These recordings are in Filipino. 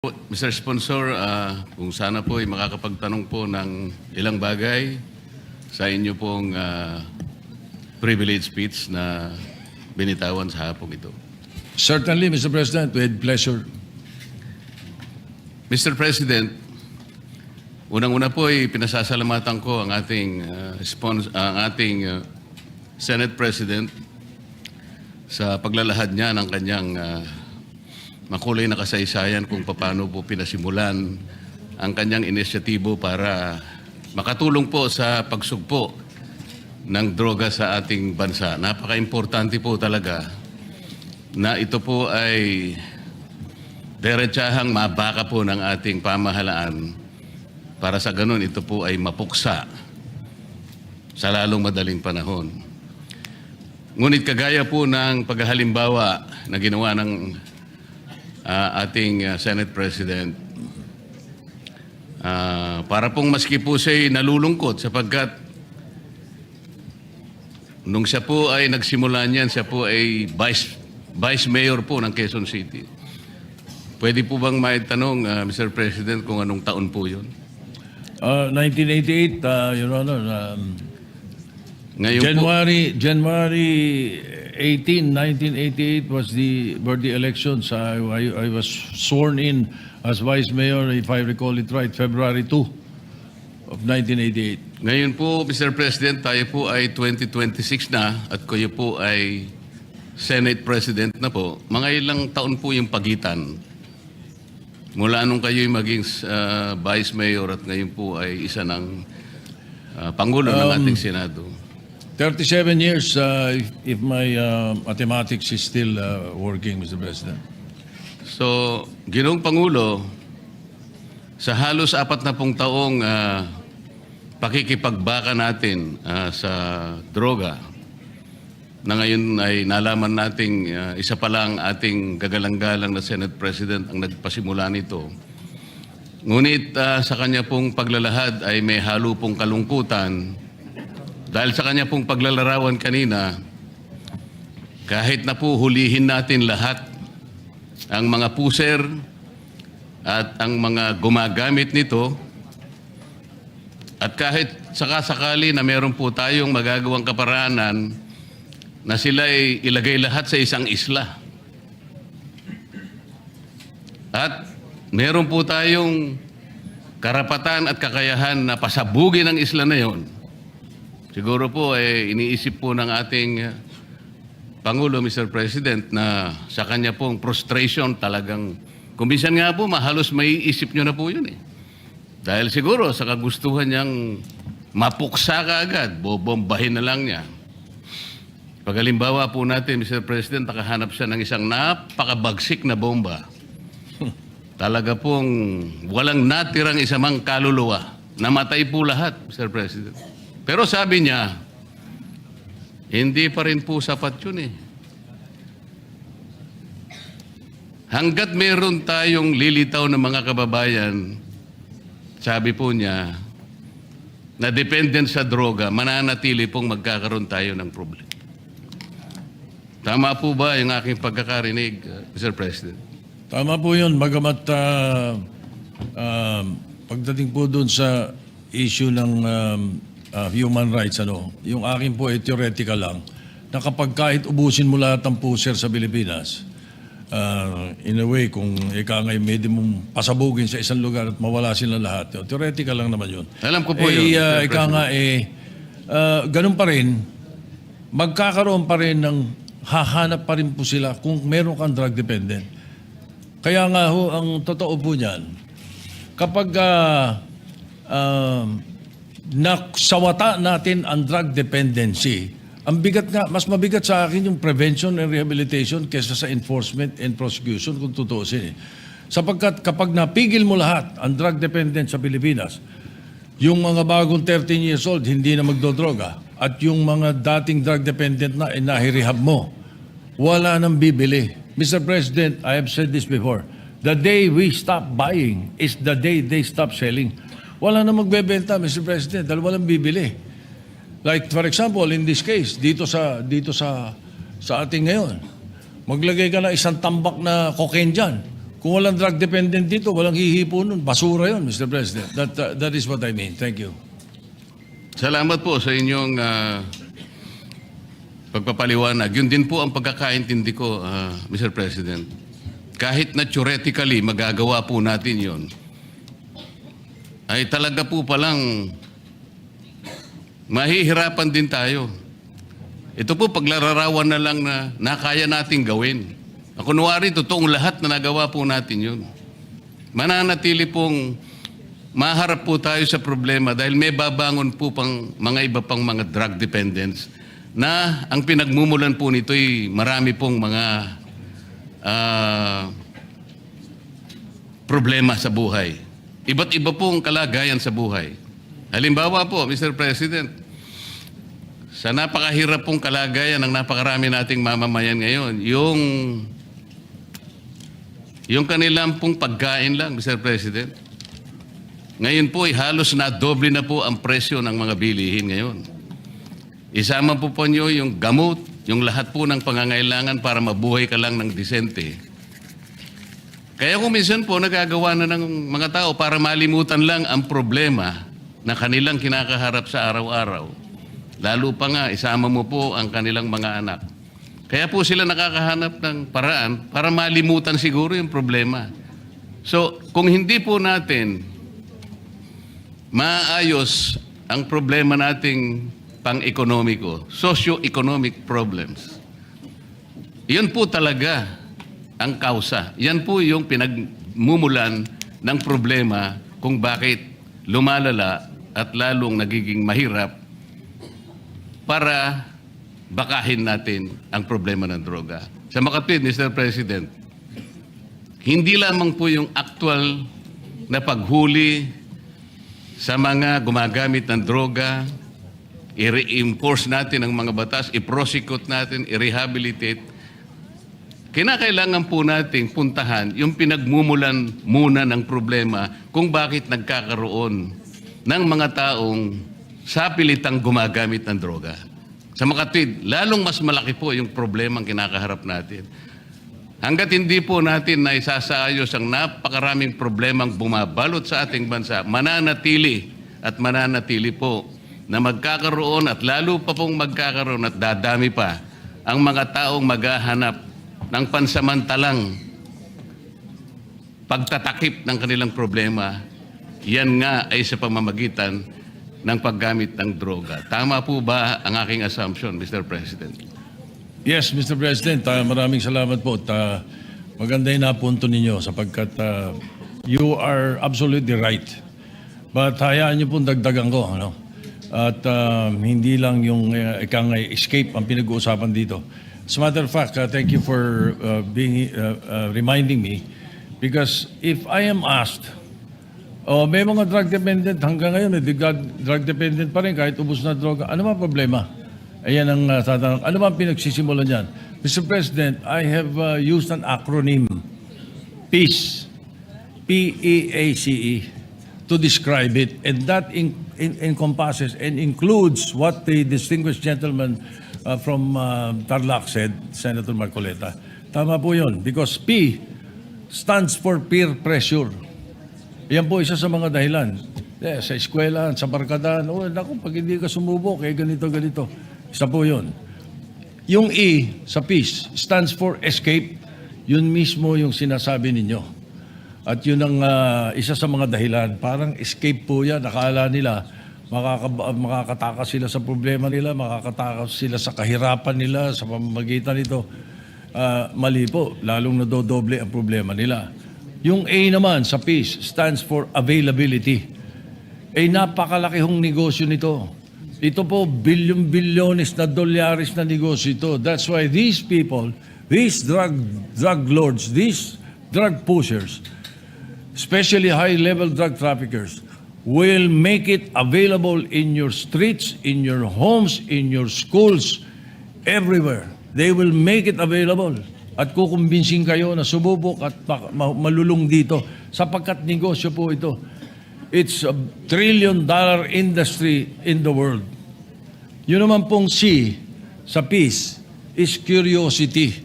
Mr. Sponsor, kung sana po ay makakapagtanong po ng ilang bagay sa inyo pong privilege speech na binitawan sa hapong ito. Certainly, Mr. President, with pleasure. Mr. President, unang-una po ay pinasasalamatan ko ang ating, Senate President sa paglalahad niya ng kanyang makulay na kasaysayan kung paano po pinasimulan ang kanyang inisyatibo para makatulong po sa pagsugpo ng droga sa ating bansa. Napaka-importante po talaga na ito po ay diretsahang mabaka po ng ating pamahalaan para sa ganun ito po ay mapuksa sa lalong madaling panahon. Ngunit kagaya po ng paghahalimbawa na ginawa ng ating Senate President, para pong maski po siya'y nalulungkot sapagkat nung siya po ay nagsimula niyan, siya po ay Vice Mayor po ng Quezon City. Pwede po bang maitanong, Mr. President, kung anong taon po yun? 1988, Your Honor, Ngayon January 18, 1988 were the elections. I was sworn in as Vice Mayor, if I recall it right, February 2 of 1988. Ngayon po, Mr. President, tayo po ay 2026 na at kayo po ay Senate President na po. Mga ilang taon po yung pagitan mula nung kayo'y maging Vice Mayor at ngayon po ay isa ng Pangulo ng ating Senado. 37 years, if my mathematics is still working, Mr. President. So, Ginoong Pangulo, sa halos 40 taong pakikipagbaka natin sa droga, na ngayon ay nalaman nating isa pa lang ating gagalang-galang na Senate President ang nagpasimula nito. Ngunit sa kanya pong paglalahad ay may halo pong kalungkutan dahil sa kanya pong paglalarawan kanina, kahit na po hulihin natin lahat ang mga puser at ang mga gumagamit nito, at kahit sakasakali na meron po tayong magagawang kaparaanan na sila ay ilagay lahat sa isang isla. At meron po tayong karapatan at kakayahan na pasabugin ang isla na yon. Siguro po iniisip po ng ating Pangulo, Mr. President, na sa kanya pong frustration talagang, kumbisan nga po, mahalos may isip nyo na po yun eh. Dahil siguro sa kagustuhan niyang mapuksa ka agad, bobombahin na lang niya. Pag-halimbawa po natin, Mr. President, nakahanap siya ng isang napakabagsik na bomba. Talaga pong walang natirang isamang kaluluwa. Namatay po lahat, Mr. President. Pero sabi niya, hindi pa rin po sapat yun eh. Hanggat meron tayong lilitaw ng mga kababayan, sabi po niya, na dependent sa droga, mananatili pong magkakaroon tayo ng problema. Tama po ba yung aking pagkakarinig, Mr. President? Tama po yun, bagamat pagdating po doon sa issue ng human rights, yung akin po ay theoretical lang, na kapag kahit ubusin mo lahat ng puser sa Pilipinas, in a way, kung ika ngay may mong pasabugin sa isang lugar at mawala sila lahat, theoretical lang naman yun. Alam ko po yun. Ika nga ganun pa rin, magkakaroon pa rin ng hahanap pa rin po sila kung meron kang drug dependent. Kaya nga ho, ang totoo po niyan, kapag nasawata natin ang drug dependency, ang bigat nga, mas mabigat sa akin yung prevention and rehabilitation kaysa sa enforcement and prosecution kung tutuusin. Sapagkat kapag napigil mo lahat ang drug dependent sa Pilipinas, yung mga bagong 13 years old hindi na magdodroga at yung mga dating drug dependent na inahirehab mo, wala nang bibili. Mr. President, I have said this before, the day we stop buying is the day they stop selling. Wala na magbebenta, Mr. President, dahil walang bibili. Like, for example, in this case, dito sa ating ngayon, maglagay ka na isang tambak na cocaine dyan. Kung walang drug dependent dito, walang hihipo nun. Basura yun, Mr. President. That is what I mean. Thank you. Salamat po sa inyong pagpapaliwanag. Yun din po ang pagkakaintindi ko, Mr. President. Kahit na theoretically magagawa po natin yun, ay talaga po palang mahihirapan din tayo. Ito po paglararawan na lang na nakaya nating gawin. Kunwari, totoong lahat na nagawa po natin yun. Mananatili pong maharap po tayo sa problema dahil may babangon po pang mga iba pang mga drug dependents na ang pinagmumulan po nito ay marami pong mga problema sa buhay. Iba't iba pong kalagayan sa buhay. Halimbawa po, Mr. President, sa napakahirap pong kalagayan ng napakarami nating mamamayan ngayon, yung kanilang pong pagkain lang, Mr. President. Ngayon po, halos na doble na po ang presyo ng mga bilihin ngayon. Isama po nyo yung gamot, yung lahat po ng pangangailangan para mabuhay ka lang ng disente. Kaya kung minsan po nagagawa na ng mga tao para malimutan lang ang problema na kanilang kinakaharap sa araw-araw. Lalo pa nga, isama mo po ang kanilang mga anak. Kaya po sila nakakahanap ng paraan para malimutan siguro yung problema. So, kung hindi po natin maayos ang problema nating pang-ekonomiko, socio-economic problems, yan po talaga ang kausa. Yan po yung pinagmumulan ng problema kung bakit lumalala at lalong nagiging mahirap para bakahin natin ang problema ng droga. Sa makatwid, Mr. President, hindi lamang po yung actual na paghuli sa mga gumagamit ng droga, i-reinforce natin ang mga batas, i-prosecute natin, i-rehabilitate. Kinakailangan po nating puntahan yung pinagmumulan muna ng problema kung bakit nagkakaroon ng mga taong sa pilitang gumagamit ng droga. Sa makatwid, lalong mas malaki po yung problema ang kinakaharap natin. Hanggat hindi po natin na isasaayos ang napakaraming problemang bumabalot sa ating bansa, mananatili po na magkakaroon at lalo pa pong magkakaroon at dadami pa ang mga taong maghahanap ng pansamantalang pagtatakip ng kanilang problema. Yan nga ay sa pamamagitan ng paggamit ng droga. Tama po ba ang aking assumption, Mr. President? Yes, Mr. President, maraming salamat po. Maganda yung napunto ninyo sapagkat you are absolutely right. But hayaan niyo pong dagdagan ko. Ano? At hindi lang yung ikang escape ang pinag-uusapan dito. As a matter of fact, thank you for reminding me because if I am asked, may mga drug dependent hanggang ngayon, drug dependent pa rin kahit ubos na droga. Ano ba problema? Ayan ang tatanong. Ano ba ang pinagsisimulan niyan? Mr. President, I have used an acronym, PEACE, P-E-A-C-E, to describe it. And that encompasses and includes what the distinguished gentleman from Tarlac said, Senator Marcoleta. Tama po yun. Because P stands for peer pressure. Yan po isa sa mga dahilan. Sa eskwela, sa barkadahan, naku, pag hindi ka sumubok, ganito. Isa po yun. Yung E sa peace stands for escape. Yun mismo yung sinasabi ninyo. At yun ang isa sa mga dahilan. Parang escape po yan. Nakala nila, makakatakas sila sa problema nila, makakatakas sila sa kahirapan nila, sa pamamagitan nito. Mali po. Lalong nadodoble ang problema nila. Yung A naman sa peace stands for availability. Napakalaki hong negosyo nito. Ito po, bilyon-bilyones na dolyaris na negosyo ito. That's why these people, these drug lords, these drug pushers, especially high-level drug traffickers, will make it available in your streets, in your homes, in your schools, everywhere. They will make it available. At kukumbinsin kayo na sububok at malulung dito sapagkat negosyo po ito. It's a $1 trillion industry in the world. Yun naman pong C sa peace is curiosity.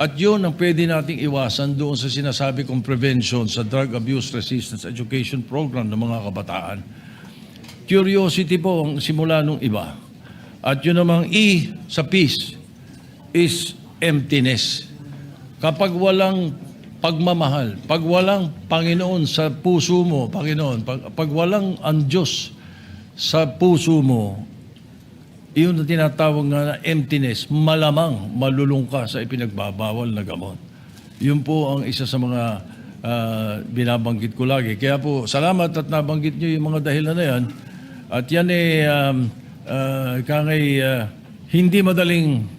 At yun ang pwede nating iwasan doon sa sinasabi kong prevention sa Drug Abuse Resistance Education Program ng mga kabataan. Curiosity po ang simula nung iba. At yun namang E sa peace is emptiness. Kapag walang pagmamahal, pag walang Panginoon sa puso mo, Panginoon, pag walang ang Diyos sa puso mo, iyon na tinatawag nga na emptiness, malamang malulung ka sa ipinagbabawal na gamot. Yun po ang isa sa mga binabanggit ko lagi. Kaya po, salamat at nabanggit nyo yung mga dahilan na yan. At yan hindi madaling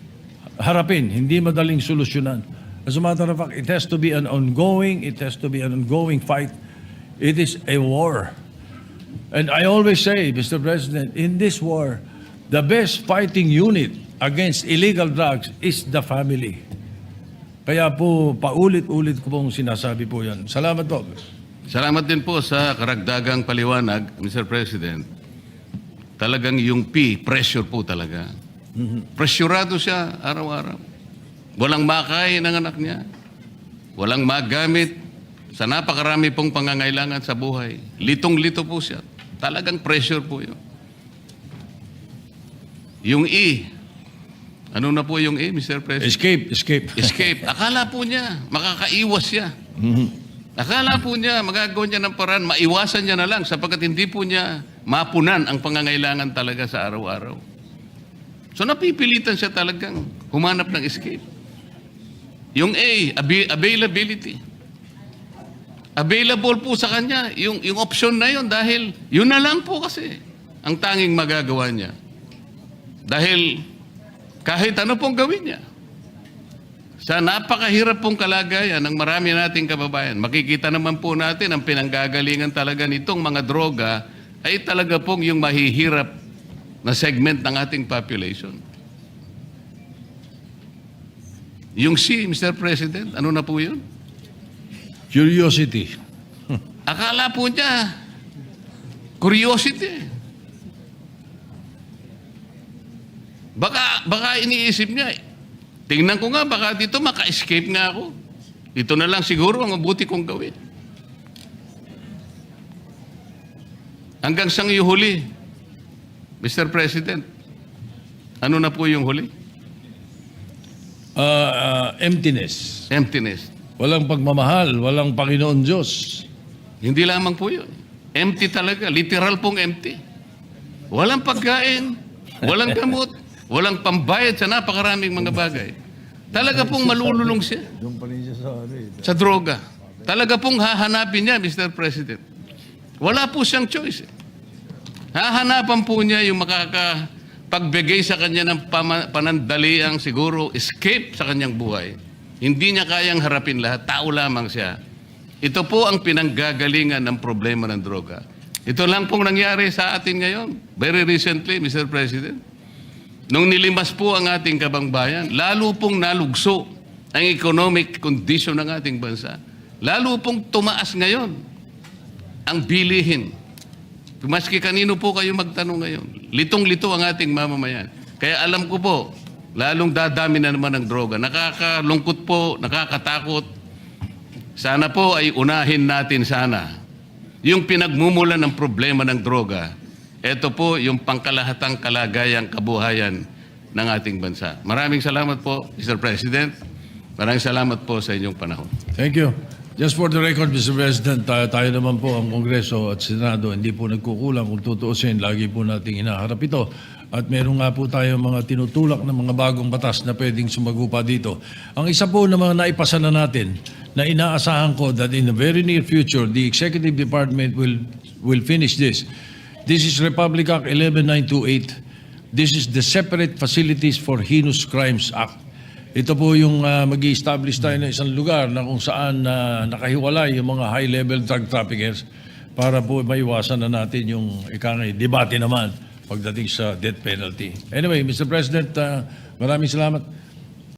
harapin, hindi madaling solusyonan. As a matter of fact, it has to be an ongoing fight. It is a war. And I always say, Mr. President, in this war, the best fighting unit against illegal drugs is the family. Kaya po, paulit-ulit ko pong sinasabi po yan. Salamat po. Salamat din po sa karagdagang paliwanag, Mr. President. Talagang yung P, pressure po talaga. Pressurado siya araw-araw. Walang makain ng anak niya. Walang magamit sa napakarami pong pangangailangan sa buhay. Litong-lito po siya. Talagang pressure po yun. Yung E, ano na po yung E, Mr. President? Escape. Escape. Akala po niya, makakaiwas siya. Akala po niya, magagawa niya ng paraan, maiwasan niya na lang sapagkat hindi po niya mapunan ang pangangailangan talaga sa araw-araw. So napipilitan siya talagang humanap ng escape. Yung A, availability. Available po sa kanya yung option na yun dahil yun na lang po kasi ang tanging magagawa niya. Dahil kahit ano pong gawin niya, sa napakahirap pong kalagayan ng marami nating kababayan, makikita naman po natin ang pinanggagalingan talaga nitong mga droga ay talaga pong yung mahihirap na segment ng ating population. Yung C, Mr. President, ano na po yun? Curiosity. Akala po niya, curiosity. Baka iniisip niya, tingnan ko nga, baka dito maka-escape nga ako. Ito na lang siguro ang mabuti kong gawin. Hanggang sang yung huli, Mr. President, ano na po yung huli? Emptiness. Emptiness. Walang pagmamahal, walang Panginoon Diyos. Hindi lamang po yun. Empty talaga. Literal pong empty. Walang pagkain, walang gamot, walang pambayad sa napakaraming mga bagay. Talaga pong malululong siya sa droga. Talaga pong hahanapin niya, Mr. President. Wala po siyang choice. Hahanapan po niya yung makakapagbigay sa kanya ng panandaliang siguro escape sa kanyang buhay. Hindi niya kayang harapin lahat. Tao lamang siya. Ito po ang pinanggagalingan ng problema ng droga. Ito lang pong nangyari sa atin ngayon. Very recently, Mr. President. Nung nilimas po ang ating kabangbayan, lalo pong nalugso ang economic condition ng ating bansa. Lalo pong tumaas ngayon ang bilihin. Maski kanino po kayo magtanong ngayon. Litong-lito ang ating mamamayan. Kaya alam ko po, lalong dadami na naman ng droga. Nakakalungkot po, nakakatakot. Sana po ay unahin natin sana yung pinagmumulan ng problema ng droga. Ito po yung pangkalahatang kalagayang kabuhayan ng ating bansa. Maraming salamat po, Mr. President. Maraming salamat po sa inyong panahon. Thank you. Just for the record, Mr. President, tayo naman po ang Kongreso at Senado, hindi po nagkukulang kung tutuusin. Lagi po nating hinaharap ito. At meron nga po tayo mga tinutulak na mga bagong batas na pwedeng sumagupa dito. Ang isa po na mga naipasa na natin na inaasahan ko that in the very near future, the Executive Department will finish this. This is Republic Act 11928. This is the Separate Facilities for Heinous Crimes Act. Ito po yung mag-i-establish tayo ng isang lugar na kung saan nakahiwalay yung mga high-level drug traffickers para po maiwasan na natin yung debate naman pagdating sa death penalty. Anyway, Mr. President, maraming salamat.